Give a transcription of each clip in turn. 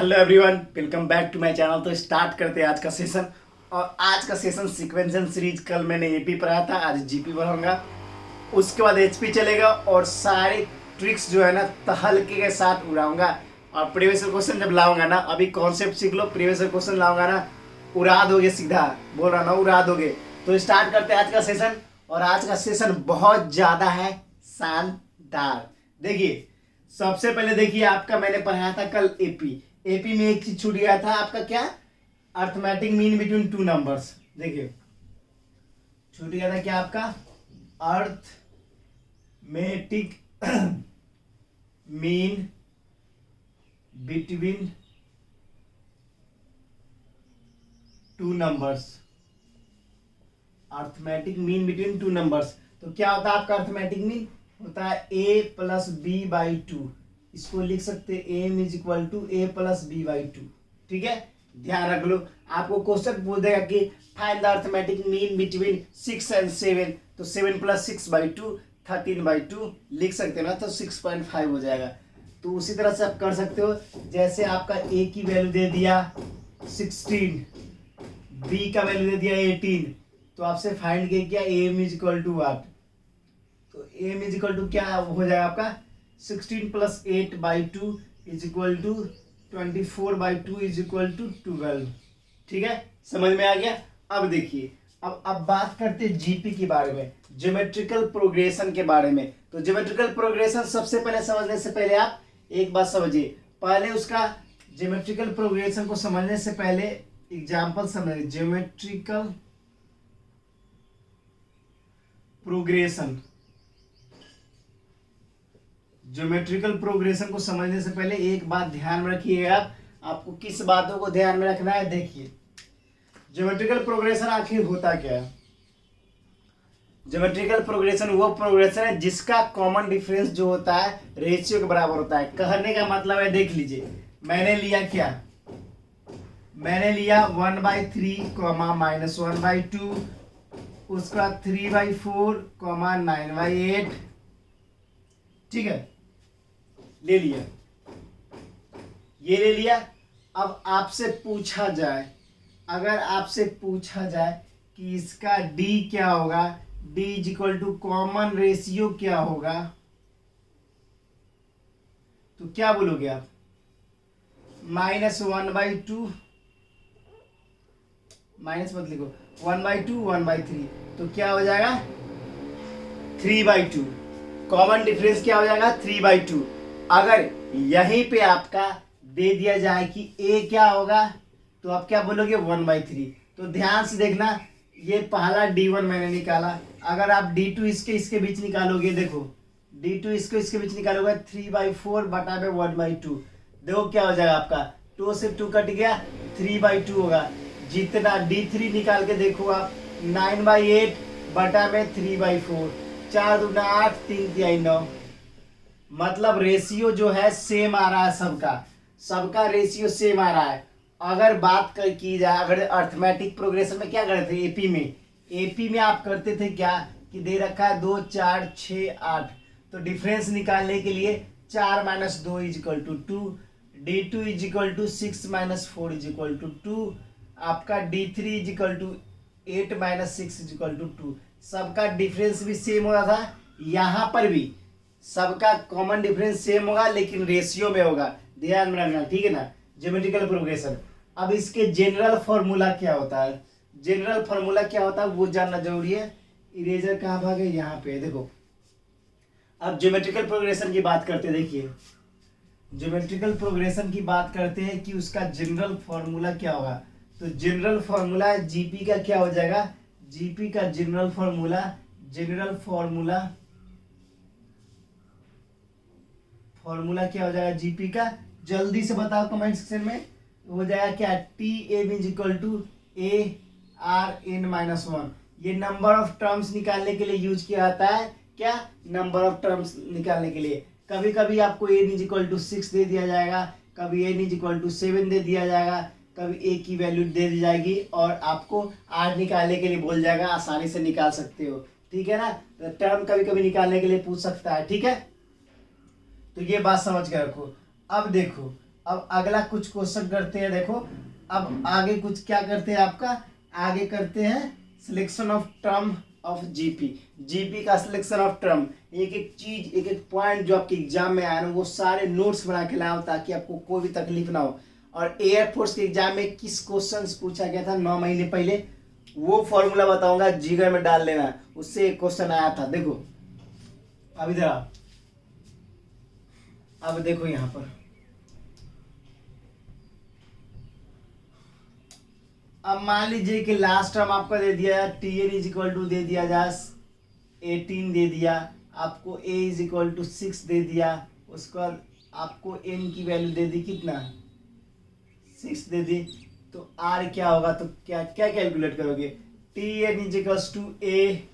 Hello everyone, welcome back to my channel. तो start करते हैं आज का सेशन। और आज का सेशन सीक्वेंशियल सीरीज। कल मैंने एपी पढ़ाया था, आज जीपी पढ़ाऊंगा, उसके बाद एचपी चलेगा और सारे ट्रिक्स जो है ना तहलके के साथ उड़ाऊंगा। और प्रीवियस क्वेश्चन जब लाऊंगा ना, अभी कॉन्सेप्ट सीख लो, प्रीवियस क्वेश्चन लाऊंगा ना उड़ा दोगे, सीधा बोल रहा ना उड़ा दोगे। तो स्टार्ट करते हैं आज का सेशन। और आज का सेशन बहुत ज़्यादा है शानदार। देखिए, सबसे पहले देखिए, आपका मैंने पढ़ाया था कल एपी। एपी में एक चीज छूट गया था आपका, क्या? Arithmetic mean between two numbers. देखिए, छूट गया था क्या आपका? Arithmetic mean between two numbers. Arithmetic mean between two numbers. तो क्या होता है आपका अर्थमेटिक मीन? होता है a plus B by two. इसको लिख सकते हैं M is equal to A plus B by two. ठीक है, ध्यान रख लो। आपको क्वेश्चन पूछ देगा कि find the arithmetic mean between 6 and 7। तो 7 प्लस 6 बाई टू 13/2 लिख सकते हो ना, तो 6.5 हो जाएगा। तो उसी तरह से आप कर सकते हो। जैसे आपका ए की वैल्यू दे दिया 16, बी का वैल्यू दे दिया 18, तो आपसे फाइंड किया M is equal to what? तो एम इज इक्वल टू क्या हो जाएगा आपका? 16 plus 8/2 is equal to 24/2 is equal to 12। ठीक है, समझ में आ गया? अब देखिए, अब बात करते हैं जीपी के बारे में, ज्योमेट्रिकल प्रोग्रेशन के बारे में। तो ज्योमेट्रिकल प्रोग्रेशन सबसे पहले समझने से पहले आप एक बात समझिए। पहले उसका ज्योमेट्रिकल प्रोग्रेशन को समझने से पहले एग्जाम्पल समझिए। ज्योमेट्रिकल प्रोग्रेशन, ज्योमेट्रिकल प्रोग्रेशन को समझने से पहले एक बात ध्यान में रखिएगा। आपको किस बातों को ध्यान में रखना है? देखिए, ज्योमेट्रिकल प्रोग्रेशन आखिर होता क्या है? ज्योमेट्रिकल प्रोग्रेशन वो प्रोग्रेशन है जिसका कॉमन डिफरेंस जो होता है रेशियो के बराबर होता है। कहने का मतलब है, देख लीजिए, मैंने लिया क्या? मैंने लिया 1/3 -1/2, उसका 3/4 9/8। ठीक है, ले लिया, ये ले लिया। अब आपसे पूछा जाए, अगर आपसे पूछा जाए कि इसका d क्या होगा, d is equal to common ratio क्या होगा, तो क्या बोलोगे आप? -1/2, माइनस मत लिखो, 1/2 1/3, तो क्या हो जाएगा? 3/2। कॉमन डिफरेंस क्या हो जाएगा? 3/2। अगर यहीं पे आपका दे दिया जाए कि a क्या होगा, तो आप क्या बोलोगे? 1/3। तो ध्यान से देखना, ये पहला d1 मैंने निकाला। अगर आप d2 इसके बीच निकालोगे, देखो d2 इसके बीच निकालोगे 3/4 बटा में 1/2। देखो क्या हो जाएगा आपका? 2 से 2 कट गया, 3/2 होगा। जितना d3 निकाल के देखो आप, 9/8 बटा में 3/4, 4 दूना 8, 3 तिहाई 9। मतलब रेशियो जो है सेम आ रहा है, सबका रेशियो सेम आ रहा है। अगर बात की जाए, अगर अर्थमेटिक प्रोग्रेशन में क्या करते थे? एपी में आप करते थे क्या कि दे रखा है 2 4 6 8, तो डिफरेंस निकालने के लिए 4 - 2 is equal to 2, d2 is equal to 6 - 4 is equal to 2, आपका d3 is equal to 8 - 6 is equal to 2। सबका डिफरेंस भी सेम हो रहा था, यहाँ पर भी सबका कॉमन डिफरेंस सेम होगा, लेकिन रेशियो में होगा। ध्यान में रखना, ठीक है ना? Geometrical progression. अब इसके जनरल फॉर्मूला क्या होता है? जनरल फॉर्मूला क्या होता है वो जानना जरूरी है। इरेजर कहाँ भागे? यहाँ पे देखो। अब ज्योमेट्रिकल प्रोग्रेशन की बात करते हैं। देखिए, ज्योमेट्रिकल प्रोग्रेशन की बात करते हैं कि उसका जनरल फॉर्मूला क्या होगा। तो जनरल फॉर्मूला जीपी का क्या हो जाएगा? जीपी का जनरल फॉर्मूला क्या हो जाएगा जीपी का? जल्दी से बताओ कमेंट सेक्शन में। हो जाएगा क्या? Tm is equal to ARn-1। ये नंबर ऑफ टर्म्स निकालने के लिए यूज किया जाता है। क्या? नंबर ऑफ टर्म्स निकालने के लिए। कभी कभी आपको n इज इक्वल टू 6 दे दिया जाएगा, कभी n इज इक्वल टू 7 दे दिया जाएगा, कभी a की वैल्यू दे दी जाएगी और आपको r निकालने के लिए बोल जाएगा। आसानी से निकाल सकते हो, ठीक है ना? टर्म कभी कभी निकालने के लिए पूछ सकता है, ठीक है? तो ये बात समझ के रखो। अब देखो, अब अगला कुछ क्वेश्चन करते हैं। देखो अब आगे कुछ क्या करते हैं, आपका आगे करते हैं selection of term of GP. GP का सिलेक्शन ऑफ टर्म, एक एक चीज एक एक पॉइंट जो आपके एग्जाम में आया ना वो सारे नोट्स बना के लाओ ताकि आपको कोई भी तकलीफ ना हो। और एयरफोर्स के एग्जाम में किस क्वेश्चन पूछा गया था 9 महीने पहले, वो फॉर्मूला बताऊंगा, जिगर में डाल लेना, उससे एक क्वेश्चन आया था। देखो अब इधर आओ, अब देखो यहां पर अब मान लीजिए कि लास्ट टर्म आपका दे दिया t N is equal to दे दिया जा 18 दे दिया, आपको ए इज इक्वल टू 6 दे दिया, उसके बाद आपको एन की वैल्यू दे दी कितना 6 दे दी, तो आर क्या होगा, तो क्या क्या कैलकुलेट करोगे, T N is equals to A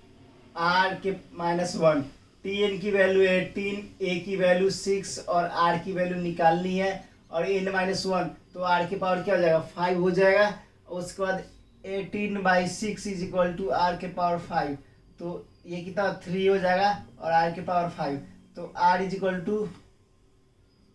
R के -1, टी एन की वैल्यू 18, ए की वैल्यू 6 और आर की वैल्यू निकालनी है, और एन -1 तो आर की पावर क्या हो जाएगा 5 हो जाएगा। उसके बाद 18/6 इज इक्वल टू आर के पावर 5, तो ये कितना 3 हो जाएगा और आर के पावर 5, तो आर इज इक्वल टू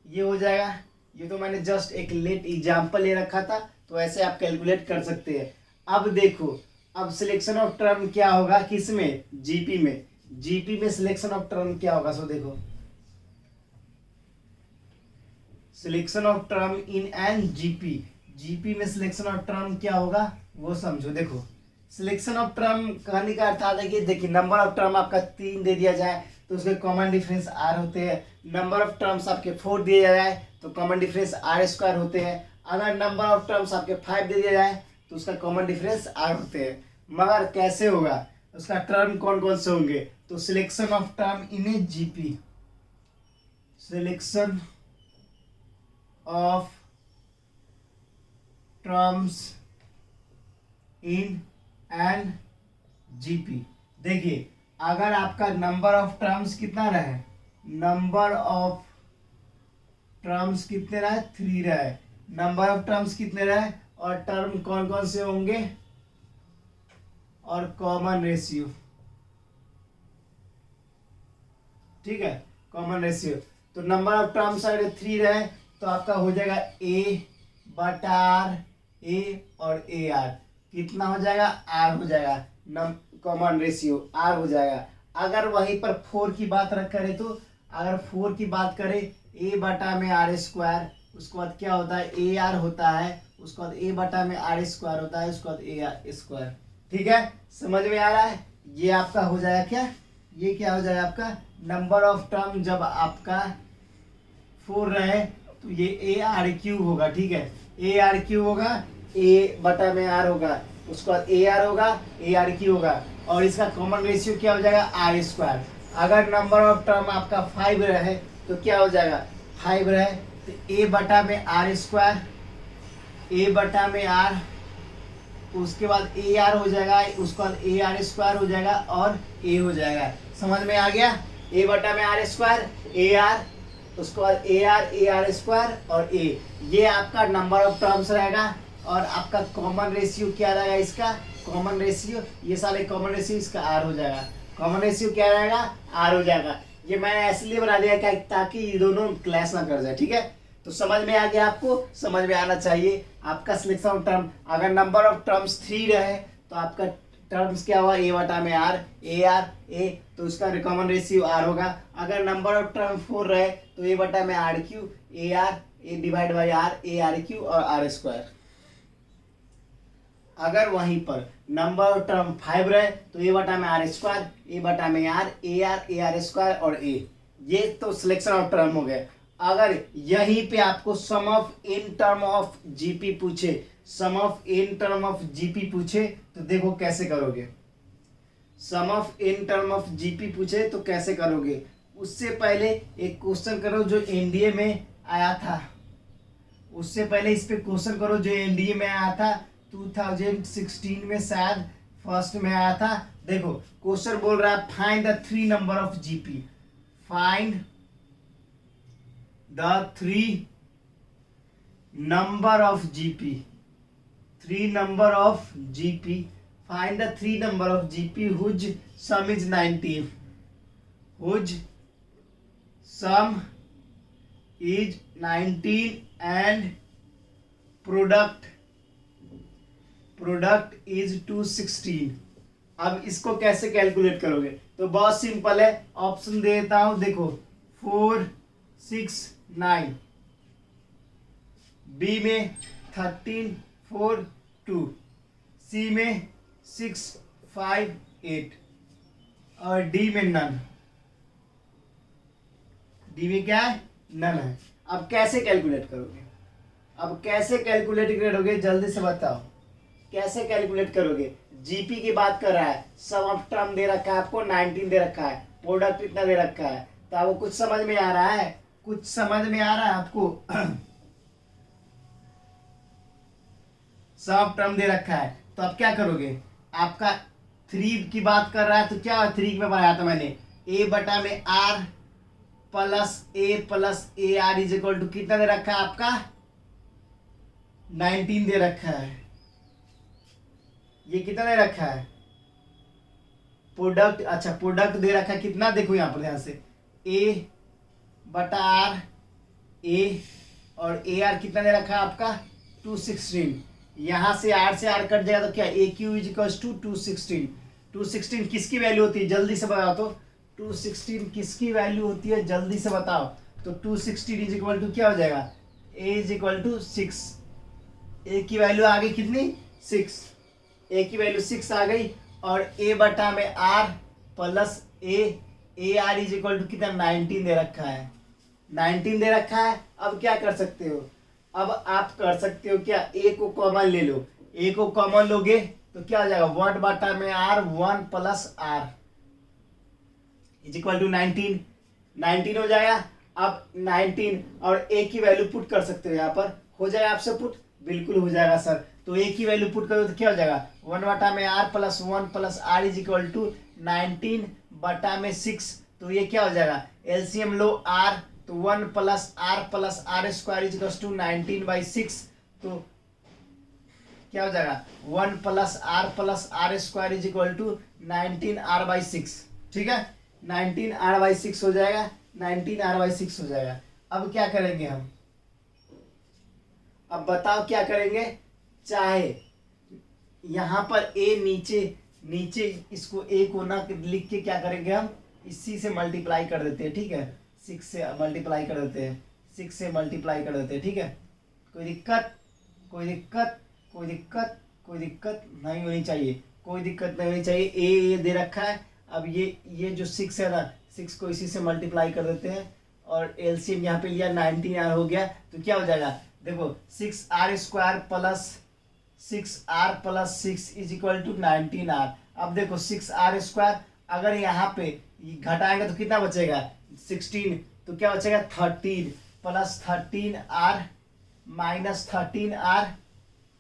ये हो जाएगा। ये तो मैंने जस्ट एक लेट एग्जाम्पल ले रखा था, तो ऐसे आप कैलकुलेट कर सकते हैं। अब देखो अब सिलेक्शन ऑफ टर्म क्या होगा किसमें, जीपी में। जीपी में सिलेक्शन ऑफ टर्म क्या होगा, सो देखो selection of term in an GP, GP में सिलेक्शन ऑफ टर्म क्या होगा वो समझो। देखो सिलेक्शन ऑफ टर्म कहने का अर्थ आता है कि देखिए नंबर ऑफ टर्म आपका 3 दे दिया जाए तो उसके कॉमन डिफरेंस आर होते हैं, नंबर ऑफ टर्म्स आपके 4 दिया जाए तो कॉमन डिफरेंस आर स्क्वायर होते हैं, अगर नंबर ऑफ टर्म्स आपके 5 दे दिया जाए तो उसका कॉमन डिफरेंस आर होते हैं। मगर कैसे होगा, उसका टर्म कौन कौन से होंगे, तो selection of term in A GP, selection of terms in an GP. देखिए अगर आपका नंबर ऑफ टर्म्स कितना रहे, नंबर ऑफ टर्म्स कितने रहे 3 रहे, नंबर ऑफ टर्म्स कितने रहे और टर्म कौन कौन से होंगे और कॉमन रेशियो, ठीक है कॉमन रेशियो। तो नंबर ऑफ टर्म्स अगर 3 रहे तो आपका हो जाएगा ए बटा आर, ए और ए आर कितना हो जाएगा आर हो जाएगा, कॉमन रेशियो आर हो जाएगा। अगर वहीं पर 4 की बात करें तो अगर 4 की बात करें ए बटा में आर स्क्वायर, उसके बाद क्या होता है ए आर होता है, उसके बाद ए बटा में आर स्क्वायर होता है, उसके बाद ए आर स्क्वायर। ठीक है समझ में आ रहा है, ये आपका हो जाएगा क्या, ये क्या हो जाएगा आपका नंबर ऑफ टर्म जब आपका 4 रहे तो ये ए आर क्यू होगा, ठीक है ए आर क्यू होगा, ए बटा में आर होगा, उसके बाद ए आर होगा ए आर क्यू होगा, और इसका कॉमन रेशियो क्या हो जाएगा आर स्क्वायर। अगर नंबर ऑफ टर्म आपका 5 रहे तो क्या हो जाएगा 5 रहे तो ए बटा में आर स्क्वायर, ए बटा में आर, उसके बाद ए आर हो जाएगा, उसके बाद ए आर स्क्वायर हो जाएगा और ए हो जाएगा। समझ में आ गया, ए बटा में आर स्क्वायर ए आर, उसके बाद ए आर स्क्वायर और ए, ये आपका नंबर ऑफ टर्म्स रहेगा। और आपका कॉमन रेशियो क्या रहेगा, इसका कॉमन रेशियो, ये सारे कॉमन रेशियो इसका आर हो जाएगा, कॉमन रेशियो क्या रहेगा आर हो जाएगा। ये मैंने इसलिए बना दिया क्या ताकि ये दोनों क्लैश ना कर जाए, ठीक है। तो समझ में आ गया, आपको समझ में आना चाहिए। आपका सिलेक्शन ऑफ टर्म अगर नंबर ऑफ टर्म्स 3 रहे तो आपका टर्म्स क्या हुआ ए बटा में आर ए, तो उसका कॉमन रेशियो आर होगा। अगर नंबर ऑफ टर्म 4 रहे तो ए बटा में R cube A divide by R A R cube और आर स्क्वायर। अगर वहीं पर नंबर ऑफ टर्म 5 रहे तो ए बटा में आर स्क्वायर ए बटा में आर ए आर स्क्वायर और ए, ये तो सिलेक्शन ऑफ टर्म हो गए। अगर यहीं पे आपको sum of in term of GP पूछे, sum of in term of GP पूछे तो देखो कैसे करोगे, sum of in term of GP पूछे तो कैसे करोगे। उससे पहले एक क्वेश्चन करो जो एनडीए में आया था, उससे पहले इस पे क्वेश्चन करो जो एनडीए में आया था 2016 में, शायद फर्स्ट में आया था। देखो क्वेश्चन बोल रहा है find the 3 number of GP, find the 3 number of GP, 3 number of GP, find the 3 number of GP whose sum is 90, whose sum is 19 and product is 216। अब इसको कैसे कैलकुलेट करोगे? तो बहुत सिंपल है, ऑप्शन दे देता हूं, देखो 4 6 9, बी में 13 4 2, सी में 6 5 8 और डी में नन। डी में क्या है? नन है। अब कैसे कैलकुलेट करोगे? अब कैसे कैलकुलेट करोगे जल्दी से बताओ, कैसे कैलकुलेट करोगे? जीपी की बात कर रहा है, सम ऑफ टर्म दे रखा है आपको 19 दे रखा है, प्रोडक्ट इतना दे रखा है, तो आपको कुछ समझ में आ रहा है? कुछ समझ में आ रहा है आपको? सम ऑफ टर्म दे रखा है, तो अब क्या करोगे? आपका 3 की बात कर रहा है, तो क्या 3 में बनाया था मैंने, ए बटा में R plus A R is equal to कितना दे रखा है आपका? 19 दे रखा है। ये कितना दे रखा है? प्रोडक्ट, अच्छा प्रोडक्ट दे रखा है कितना, देखो यहां पर ध्यान से, ए बटा आर ए, और ए आर कितना दे रखा है आपका? 216। यहां से आर कट जाएगा तो क्या, ए क्यू इज इक्वल टू 216। 216 किसकी वैल्यू होती है जल्दी से बताओ तो? 216 किसकी वैल्यू होती है जल्दी से बताओ तो? 216 इज इक्वल टू क्या हो जाएगा? ए इज इक्वल टू 6। ए की वैल्यू आ गई कितनी? 6। ए की वैल्यू 6 आ गई, और ए बटा में R plus A R is equal to कितना? 19 दे रखा है। 19 दे रखा है। अब क्या कर सकते हो? अब आप कर सकते हो क्या, ए को कॉमन ले लो। ए को कॉमन लोगे तो क्या हो जाएगा? 1 बटा में R 1 plus R is equal to 19। 19 हो जाएगा। अब 19 और ए की वैल्यू पुट कर सकते हो, यहाँ पर हो जाएगा आपसे पुट, बिल्कुल हो जाएगा सर। तो ए की वैल्यू पुट करो तो क्या हो जाएगा? 1 बटा में R plus 1 plus R is equal to 19 बटा में 6। तो ये क्या हो जाएगा? एलसीएम लो आर, तो 1 plus R square is equal to 19/6। तो क्या हो जाएगा? 1 plus R square is equal to 19r/6। ठीक है, 19r/6 हो जाएगा, 19r/6 हो जाएगा। अब क्या करेंगे हम? अब बताओ क्या करेंगे? चाहे यहां पर ए नीचे इसको ए को ना लिख के क्या करेंगे हम? इसी से मल्टीप्लाई कर देते हैं। ठीक है, 6 से मल्टीप्लाई कर देते हैं, 6 से मल्टीप्लाई कर देते हैं। ठीक है, कोई दिक्कत नहीं होनी चाहिए, कोई दिक्कत नहीं होनी चाहिए। ए दे रखा है। अब ये जो 6 है ना, 6 को इसी से मल्टीप्लाई कर देते हैं, और एलसीएम यहाँ पे लिया 19r हो गया। तो क्या हो जाएगा? देखो 6r² plus 6r+6 is equal to 19r। अब देखो 6r², अगर यहाँ पे घटाएंगे तो कितना बचेगा? 16। तो क्या बचेगा? 13 plus 13r minus 13r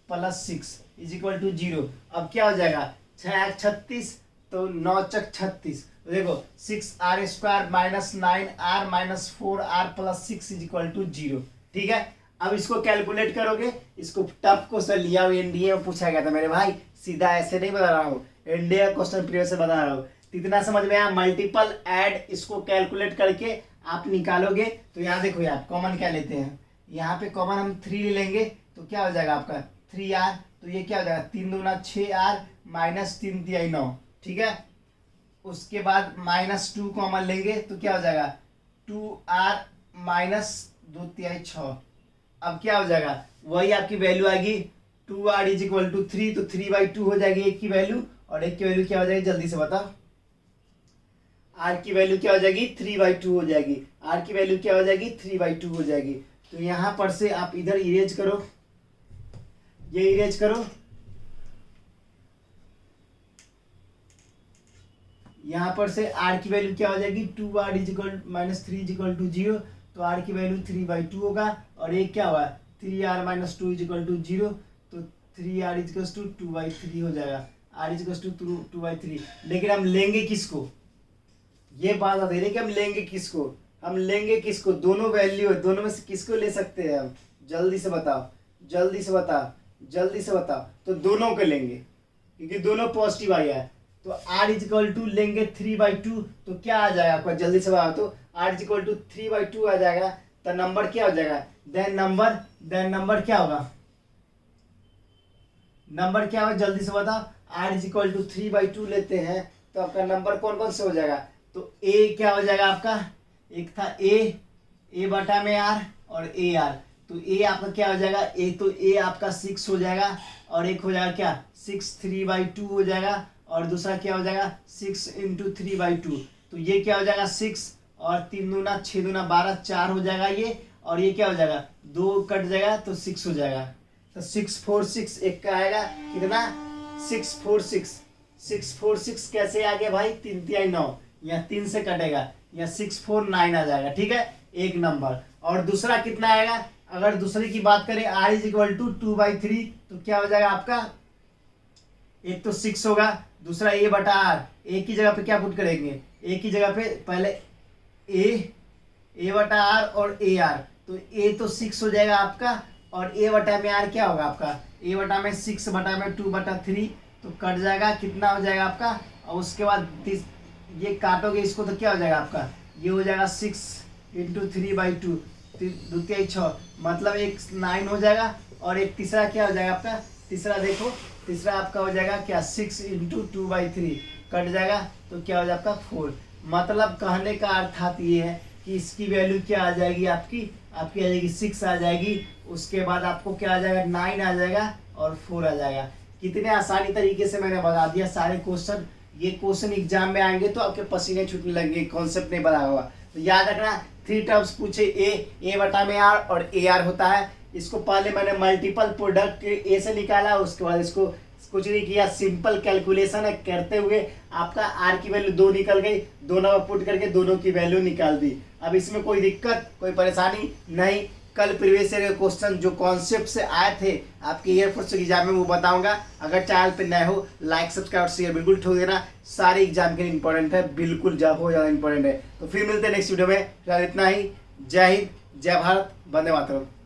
plus 6 is equal to 0। अब क्या हो जाएगा? 6 36, तो 9 चक 36। देखो 6r² minus 9r minus 4r plus 6 is equal to 0। ठीक है, अब इसको कैलकुलेट करोगे। इसको टफ क्वेश्चन लिया हुआ एनडीए में पूछा गया था मेरे भाई, सीधा ऐसे नहीं बता रहा हूँ, एनडीए क्वेश्चन प्रीवियस से बता रहा हूँ। इतना समझ में आया? मल्टीपल ऐड इसको कैलकुलेट करके आप निकालोगे। तो यहाँ देखो यार, कॉमन क्या लेते हैं? यहाँ पे कॉमन हम 3 ले लेंगे, तो क्या हो जाएगा आपका? 3r। तो ये क्या हो जाएगा? 3 दूना 6r माइनस 3 तिहाई 9। ठीक है, उसके बाद -2 कॉमन लेंगे तो क्या हो जाएगा? 2r माइनस 2 तिहाई 6। अब क्या हो जाएगा? वही आपकी वैल्यू आएगी 2r इज इक्वल टू 3। तो 3/2 हो जाएगी एक की वैल्यू, और एक की वैल्यू क्या हो जाएगी जल्दी से बताओ? r की वैल्यू क्या हो जाएगी? 3/2 हो जाएगी। r की वैल्यू क्या हो जाएगी? 3/2 हो जाएगी। तो यहां पर से आप इधर इरेज करो, ये इरेज करो, यहां पर से r की वैल्यू क्या हो जाएगी? 2r is equal minus 3 is equal to 0। तो r की वैल्यू 3/2 होगा, और एक क्या हुआ? 3r minus 2 is equal to 0। तो 3r इज इक्वल टू 2/3 हो जाएगा, r इज इक्वल टू 2/3। लेकिन हम लेंगे किसको? ये बात बता रहे कि हम लेंगे किसको? हम लेंगे किसको? दोनों वैल्यू है, दोनों में से किसको ले सकते हैं हम? जल्दी से बताओ, जल्दी से बताओ, जल्दी से बताओ। तो दोनों को लेंगे, क्योंकि दोनों पॉजिटिव आया है। तो r इज इक्वल टू लेंगे 3/2, तो क्या आ जाएगा आपका? जल्दी से बताओ तो। r इज इक्वल टू 3/2 आ जाएगा। तो नंबर क्या हो जाएगा, देन नंबर क्या होगा, नंबर क्या होगा जल्दी से बताओ। r इज इक्वल टू 3/2 लेते हैं तो आपका नंबर कौन कौन से हो जाएगा, तो a क्या हो जाएगा आपका, एक था a बटा में r और a r, तो a आपका क्या हो जाएगा, एक तो a आपका 6 हो जाएगा और एक हो जाएगा क्या 6 3/2 हो जाएगा और दूसरा क्या हो जाएगा 6 इंटू 3/2, तो ये क्या हो जाएगा 6 और 3 दूना 6 दूना 12 4 हो जाएगा ये, और ये क्या हो जाएगा 2 कट जाएगा तो 6 हो जाएगा, तो 646 एक का आएगा कितना 646 कैसे आ गया भाई 3 3 9, यहाँ 3 से कटेगा, यहाँ 649 आ जाएगा, ठीक है एक नंबर। और दूसरा कितना आएगा, अगर दूसरे की बात करें r इज इक्वल टू 2/3 तो क्या हो जाएगा आपका, एक तो 6 होगा, दूसरा a बटा r, एक की जगह पे क्या पुट करेंगे, एक की जगह पे पहले a बटा r और a r, तो a तो 6 हो जाएगा आपका और a बटा में r क्या होगा आपका, a बटा में 6 बटा में 2/3 तो कट जाएगा, कितना हो जाएगा आपका, और उसके बाद ये काटोगे इसको तो क्या हो जाएगा आपका, ये हो जाएगा 6 इंटू 3/2 द्वितीय 6, मतलब एक 9 हो जाएगा और एक तीसरा क्या हो जाएगा आपका, तीसरा देखो तीसरा आपका हो जाएगा क्या 6 इंटू 2/3 कट जाएगा तो क्या हो जाएगा आपका 4। मतलब कहने का अर्थात ये है कि इसकी वैल्यू क्या आ जाएगी आपकी आ जाएगी 6 आ जाएगी, उसके बाद आपको क्या आ जाएगा 9 आ जाएगा और 4 आ जाएगा। कितने आसानी तरीके से मैंने बता दिया सारे क्वेश्चन, ये क्वेश्चन एग्जाम में आएंगे तो आपके पसीने छूटने लगेंगे, कॉन्सेप्ट नहीं बना हुआ तो याद रखना 3 टर्म्स पूछे a बटा में r और a r होता है, इसको पहले मैंने मल्टीपल प्रोडक्ट a से निकाला, उसके बाद इसको कुछ नहीं किया, सिंपल कैलकुलेशन है करते हुए आपका r की वैल्यू 2 निकल गई, दोनों में पुट करके दोनों की वैल्यू निकाल दी। अब इसमें कोई दिक्कत कोई परेशानी नहीं, कल प्रीवियस ईयर के क्वेश्चन जो कॉन्सेप्ट से आए थे आपके एयरफोर्स एग्जाम में वो बताऊंगा। अगर चैनल पे नए हो लाइक सब्सक्राइब और शेयर बिल्कुल ठोक देना, सारे एग्जाम के लिए इंपॉर्टेंट है, बिल्कुल ज़्यादा इंपॉर्टेंट है। तो फिर मिलते हैं नेक्स्ट वीडियो में, फिलहाल इतना ही। जय हिंद, जय भारत, वंदे मातरम।